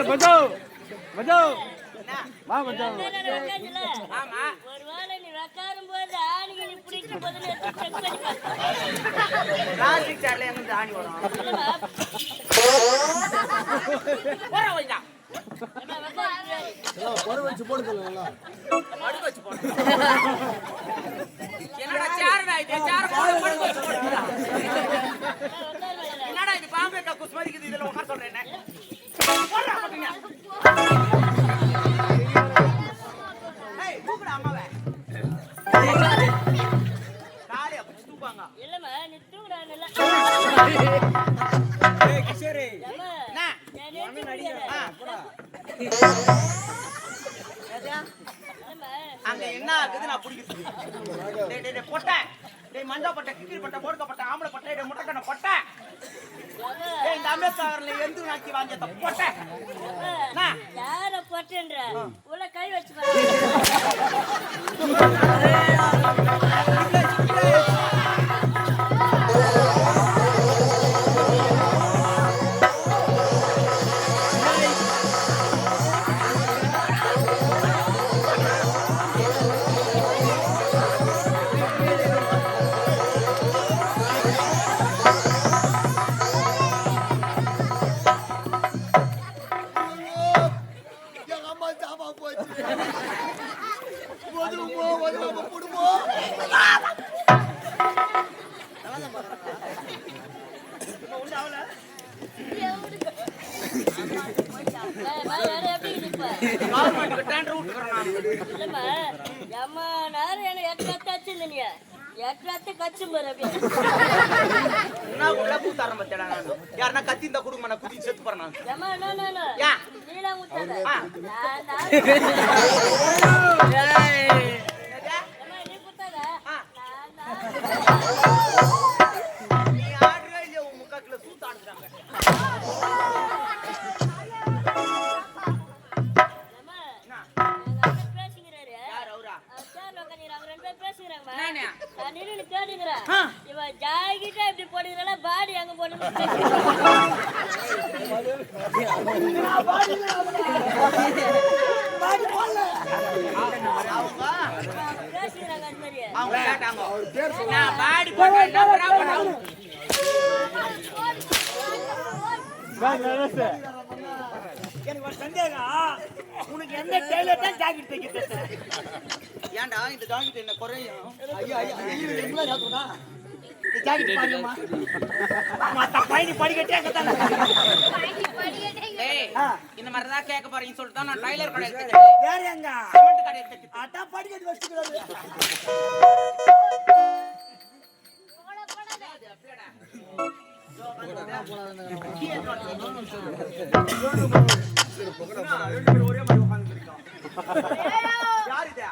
Bajau Bajau வா Bajau. ஆமா ஒருவேளை நீ உட்காரும் போது ஆணிங்க நீ பிடிக்கும் போது செக் பண்ணி பிளாஸ்டிக் சேர்ல எங்க ஆணி வரும்? போற வைடா. போற வச்சு போடுங்க. மடுக்கு வச்சு போடு. என்னடா சேர்டா இது? சேர் போடு மடுக்கு வச்சு போடுடா. என்னடா இது பாம்பே கக்கூஸ் மாதிரி இருக்குது இதெல்லாம் உட்கார சொல்றேன் என்ன? போடா போடுங்க. ஏய் கூப்பிடு அம்மாவே. காலைய பிடிச்சு தூக்குவாங்க. இல்லம்மா நீ தூங்குடா நல்லா. ஏய் கிஷோரே. என்ன? நான் நடிக்கிறேன். போடா. அங்க என்ன ஆகுது நான் புடிக்குது. டேய் டேய் டேய் பொட்டை. டேய் மஞ்சா பொட்டை, கிக்கிரி பொட்டை, போடுக்க பொட்டை, ஆம்பளை பொட்டை, டேய் முட்டக்கண்ண பொட்டை. டேய் இந்த அம்பேத்கர்ல எந்து நாக்கி வாங்கிட்ட பொட்டை. நான் யார போட்டேன்ற உள்ள கை வச்சு யாருன்னா கத்தி இந்த குடும்பம் நான் குதி செத்து போறேன் நீ ஆடுறா இல்லையா உன் முக்காக்குல சூத்து ஆடுறாங்க. பாடி அங்க போட்டு எனக்கு ஒரு சந்தேகம், உனக்கு என்ன டெய்லர் தான் ஜாக்கெட் தைக்க? ஏன்டா இந்த ஜாக்கெட் என்ன குறையும்? ஐயா ஐயா ஜாக்கெட் பாருமா மத்த பையனி படிக்கட்டே கட்டானே. டேய் இந்த மாதிரி தான் கேட்க போறீங்க சொல்லிட்டு தான் நான் டைலர் கடை எடுத்துட்டேன். வேற எங்க சிமெண்ட் கடை எடுத்துட்டேன். அட படிக்கட்டு வச்சிருக்காரு. ஒரே மாதிரி உட்கார்ந்துருக்கான். யார் இது?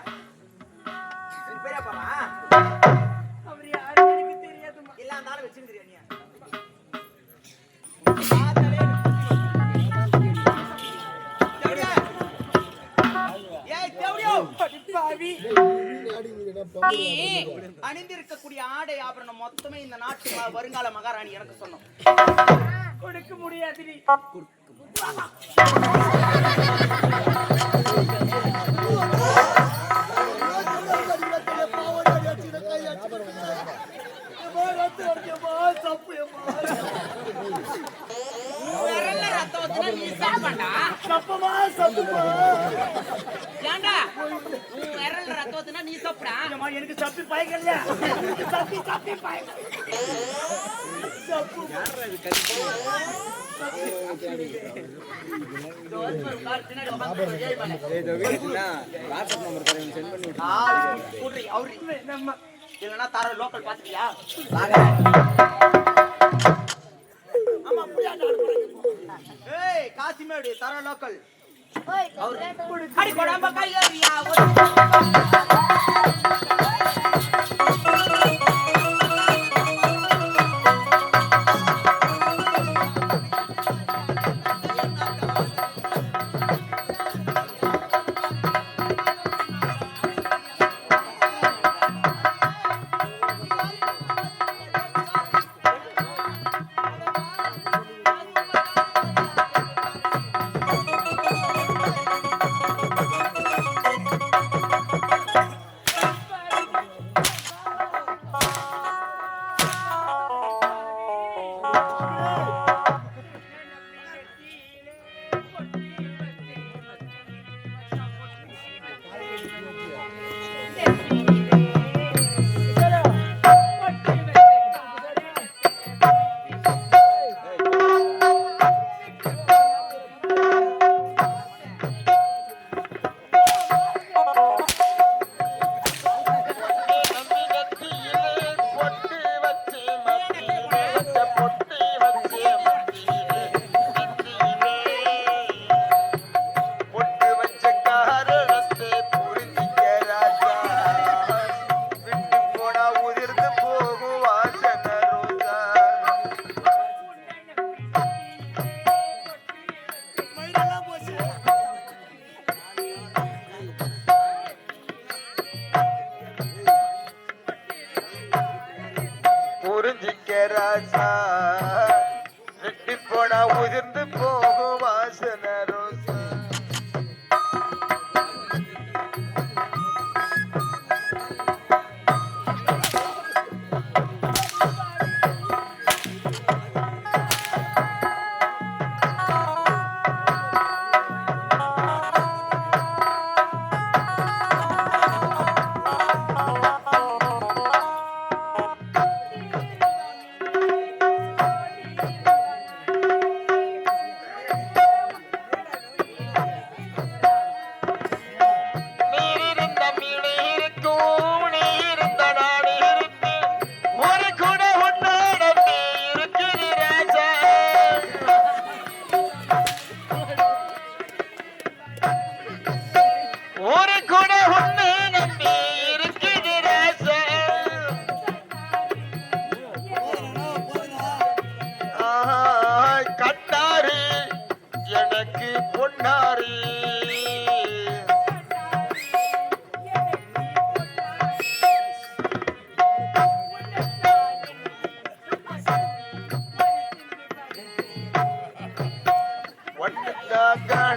என் பேரா பாமா? அவர் யாரு எனக்கு தெரியாதுமா. இல்ல அந்த ஆளை வெச்சிருக்கிறியா நீ? அணிந்திருக்கக்கூடிய ஆடை ஆபரணம் மொத்தமே இந்த நாட்டு வருங்கால மகாராணி எனக்கு சொன்னோம். கொடுக்க முடியாது. எனக்கு சப்பி பாய்க்கலையா? சப்பி சப்பி பாய்க்க இல்லன்னா தார லோக்கல் பாத்துக்கியா? ஏய் காசிமேடு தார லோக்கல் அடி கொடாம கையறியா? ராசா வெட்டி போனா உதிர்ந்து போகும் வாசன ரோசா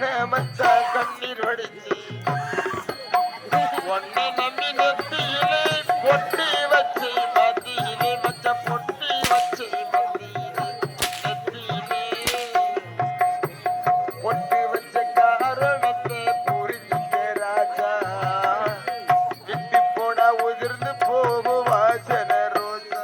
கண்ணீர் வடிச்சு ஒன்னை நம்பி நெத்தியிலே பொட்டி வச்சு மத்தியிலே மச்ச பொட்டி வச்சு மத்தியிலே நெத்தியிலே பொட்டி வச்ச காரணத்தை புரிஞ்சுக்க ராஜா விட்டு போனா உதிர்ந்து போகும் வாசன ரோசா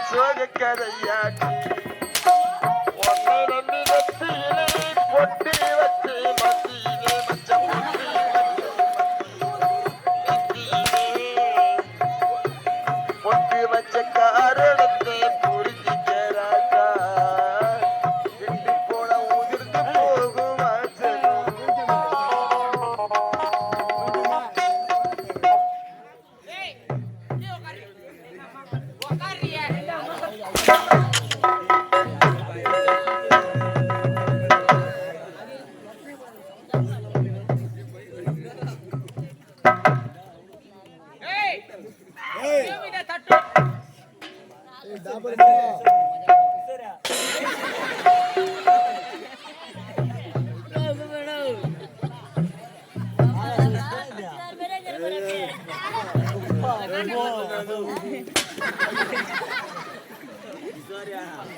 சோகக்கரையாட்டி ஒன்னை நம்பி நெத்தியிலே பொட்டி வச்சு மத்தியிலே மச்ச பொட்டி பொட்டி வச்ச காரணத்தை புரிஞ்சிக்க ராஜா விட்டு போன உதிர்ந்து போகும் Sorry.